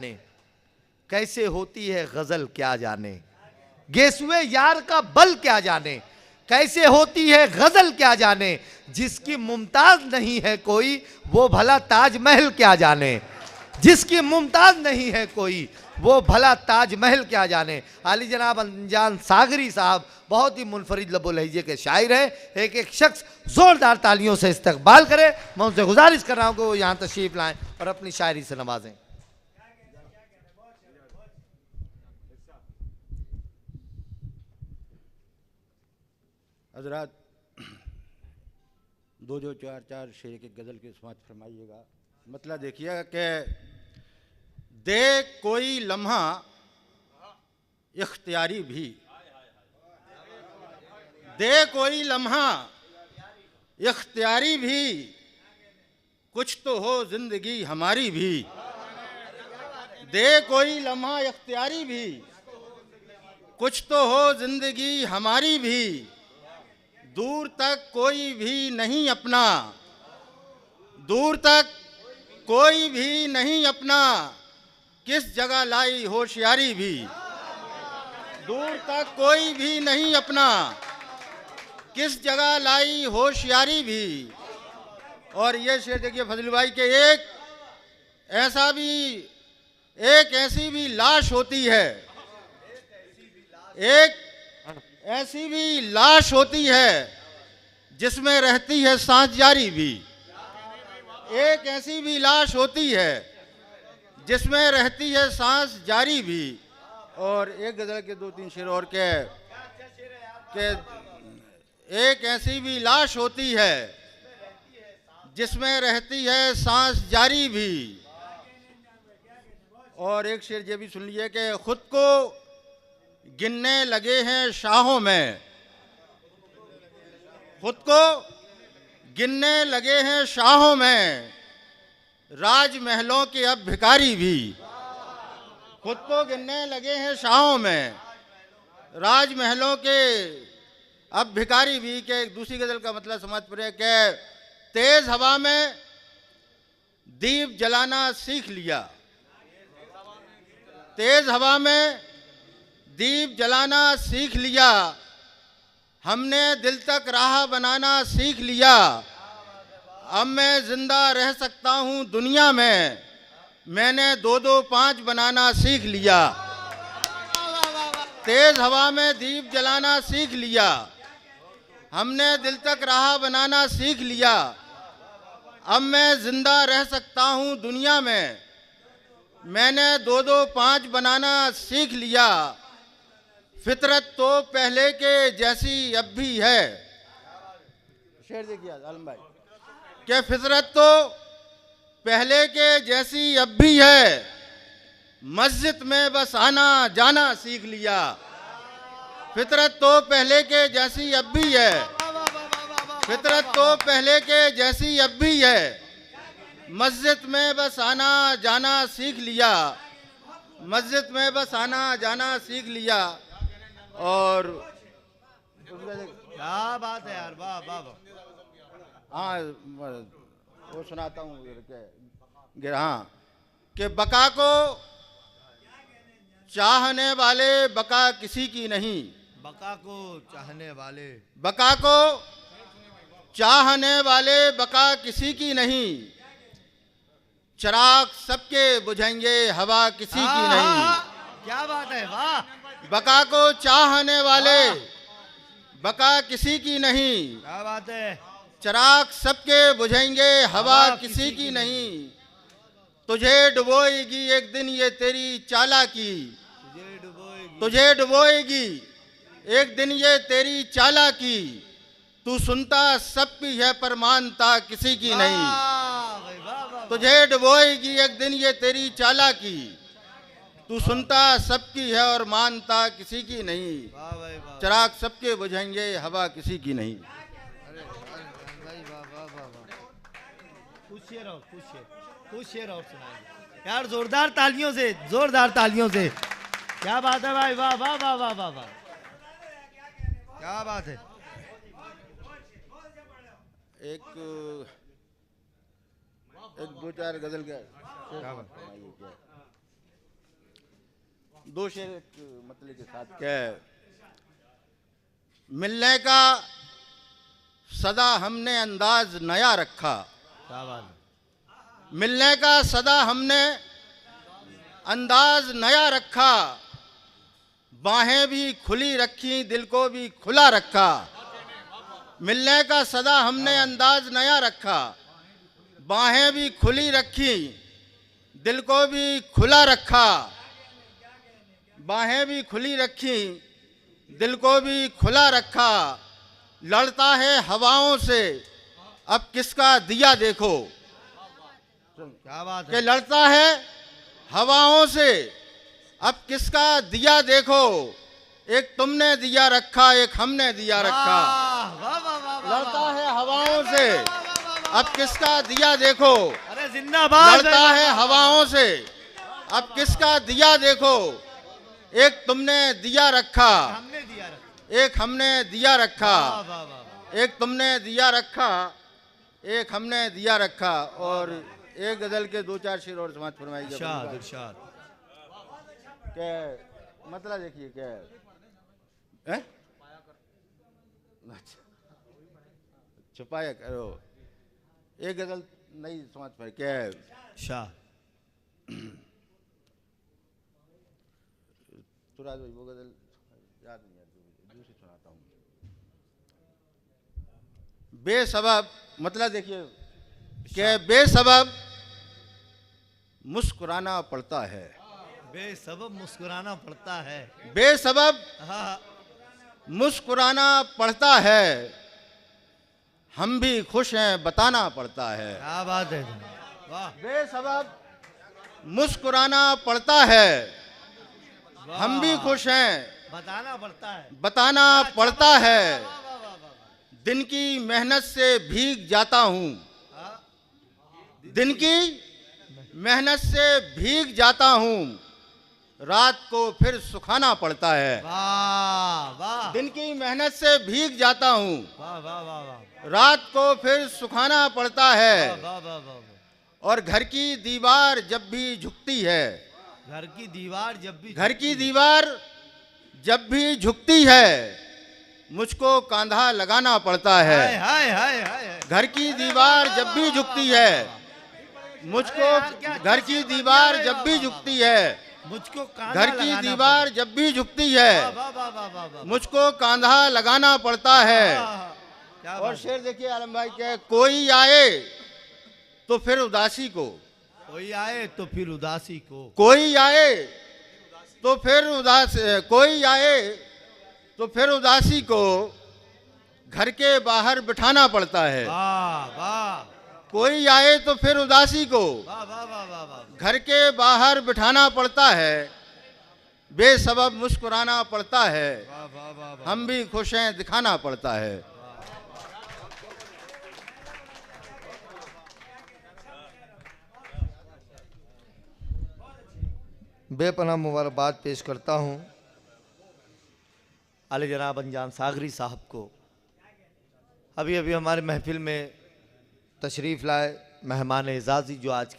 ने कैसे होती है गजल क्या जाने, गेसुए यार का बल क्या जाने, कैसे होती है गजल क्या जाने, जिसकी मुमताज नहीं है कोई वो भला ताजमहल क्या जाने, जिसकी मुमताज नहीं है कोई वो भला ताजमहल क्या जाने। आली जनाब अनजान सागरी साहब बहुत ही मुनफरिद लबो लहजे के शायर हैं। एक एक शख्स जोरदार तालियों से इस्तकबाल करे। मैं उनसे गुजारिश कर रहा हूँ कि वो यहाँ तशरीफ लाएं और अपनी शायरी से नवाजें। हजरात, दो चार चार शेर की गज़ल की समात फरमाइएगा। मतलब देखिएगा कि दे कोई लम्हा इख्तियारी भी, दे कोई लम्हा इख्तियारी भी, कुछ तो हो जिंदगी हमारी भी। दे कोई लम्हा इख्तियारी भी, कुछ तो हो जिंदगी हमारी भी। दूर तक कोई भी नहीं अपना, दूर तक कोई भी नहीं अपना, किस जगह लाई होशियारी भी। दूर तक कोई भी नहीं अपना, किस जगह लाई होशियारी भी। और ये शेर देखिए फजल भाई के एक ऐसी भी लाश होती है, एक ऐसी भी लाश होती है जिसमें रहती है सांस जारी भी। एक ऐसी भी लाश होती है जिसमें रहती है सांस जारी भी। और एक गजल के दो तीन शेर और के एक ऐसी भी लाश होती है जिसमें रहती है सांस जारी भी। और एक शेर ये भी सुन लिए कि खुद को गिनने लगे हैं शाहों में, खुद को गिनने लगे हैं शाहों में, राजमहलों के अब भिखारी भी। खुद को गिनने लगे हैं शाहों में, राजमहलों के अब भिखारी भी। के एक दूसरी गजल का मतलब समझ पड़े कि तेज हवा में दीप जलाना सीख लिया, तेज हवा में दीप जलाना सीख लिया, हमने दिल तक राह बनाना सीख लिया। अब मैं जिंदा रह सकता हूँ दुनिया में, मैंने दो दो पाँच बनाना सीख लिया। तेज हवा में दीप जलाना सीख लिया, हमने दिल तक राह बनाना सीख लिया। अब मैं जिंदा रह सकता हूँ दुनिया में, मैंने दो दो पाँच बनाना सीख लिया। फितरत तो पहले के जैसी अब भी है। शेर देखिए आलम भाई, क्या फितरत तो पहले के जैसी अब भी है, मस्जिद में बस आना जाना सीख लिया। फितरत तो पहले के जैसी अब भी है, फितरत तो पहले के जैसी अब भी है, मस्जिद में बस आना जाना सीख लिया, मस्जिद में बस आना जाना सीख लिया। और क्या बात है यार, वाह वाह वाह। हाँ वो सुनाता हूँ हाँ कि बका को चाहने वाले बका किसी की नहीं, बका को चाहने वाले, बका को चाहने वाले बका किसी की नहीं, चिराग सबके बुझेंगे हवा किसी की नहीं। क्या बात है, वाह। बका को चाहने वाले बका किसी की नहीं, क्या बात है। चिराग सबके बुझेंगे हवा किसी की नहीं। तुझे डुबोएगी एक दिन ये तेरी चालाकी, तुझे डुबोएगी एक दिन ये तेरी चालाकी। तू सुनता सबकी है पर मानता किसी की नहीं। तुझे डुबोएगी एक दिन ये तेरी चालाकी, तू सुनता सबकी है और मानता किसी की नहीं। चिराग सबके बुझेंगे हवा किसी की नहीं। कुछ शेर और सुनाइए यार, जोरदार तालियों से, जोरदार तालियों से। क्या बात है भाई, वाह वाह वाह वाह वाह वाह, क्या बात है। एक दो चार गजल का दो शेर एक मतलब के साथ क्या है। मिलने का सदा हमने अंदाज नया रखा, क्या बात है। मिलने का सदा हमने अंदाज नया रखा, बाहें भी खुली रखी, दिल को भी खुला रखा। मिलने का सदा हमने अंदाज नया रखा, बाहें भी खुली रखी, दिल को भी खुला रखा। बाहें भी खुली रखी, दिल को भी खुला रखा। लड़ता है हवाओं से, अब किसका दिया देखो। क्या बात कि है। लड़ता है हवाओं से, अब किसका दिया देखो। एक तुमने दिया रखा, एक हमने दिया रखा। वाह, वाह, वाह, वाह, वाह, लड़ता वाह। है हवाओं से, अब किसका दिया देखो। अरे जिंदाबाद। लड़ता है हवाओं से, अब किसका दिया देखो। एक तुमने दिया रखा, हमने दिया रखा। एक हमने दिया रखा। वाह, वाह, वाह, वाह। एक तुमने दिया रखा, एक हमने दिया रखा। और एक गजल के दो चार शेर और समाज फरमाइए। इरशाद, इरशाद। क्या मतलब देखिए क्या है? अच्छा, छुपाया करो। एक गजल नहीं समझ पाए क्या है। शाह। तुराज भाई वो गजल याद नहीं है, दूसरी सुनाता हूँ। बेसबब मतलब देखिए कि बेसबब मुस्कुराना पड़ता है। बेसबब मुस्कुराना पड़ता है। बेसबब हाँ। मुस्कुराना पड़ता है, हम भी खुश हैं बताना पड़ता है। क्या बात है। वाह, बेसबब मुस्कुराना पड़ता है, वाह। हम भी खुश हैं बताना पड़ता है। बताना पड़ता है। वाह, वाह, वाह, वाह। दिन की मेहनत से भीग जाता हूँ, हाँ? दिन की मेहनत से भीग जाता हूँ, रात को फिर सुखाना पड़ता है। वाह, वाह, दिन की मेहनत से भीग जाता हूँ, वाह, वाह, वाह, वाह। रात को फिर सुखाना पड़ता है। वाह, वाह, वाह, वाह, वाह। और घर की दीवार जब भी झुकती है, घर की दीवार जब भी घर की दीवार जब भी झुकती है, मुझको कांधा लगाना पड़ता हाय, है। हाय, हाय, हाय। घर की दीवार जब भी झुकती है, मुझको घर की दीवार जब भी झुकती है, मुझको घर की दीवार जब भी झुकती है, वाह, वाह, वाह, वाह, वाह। मुझको कांधा लगाना पड़ता है। क्या और बात है। शेर देखिए आलम भाई क्या है। कोई आए तो फिर उदासी को, कोई आए तो फिर उदासी को, कोई आए तो फिर उदास, कोई आए तो फिर उदासी को घर के बाहर बिठाना पड़ता है। वाह, वाह, कोई आए तो फिर उदासी को वाह, वाह, वाह, वाह, वाह। घर के बाहर बिठाना पड़ता है। बेसबब मुस्कुराना पड़ता है, वाह, वाह, वाह, वाह। हम भी खुश हैं दिखाना पड़ता है। बेपनाह मुबारकबाद पेश करता हूँ आले जनाब अनजान सागरी साहब को। अभी अभी हमारे महफिल में तशरीफ़ लाए मेहमान एजाज़ी जो आज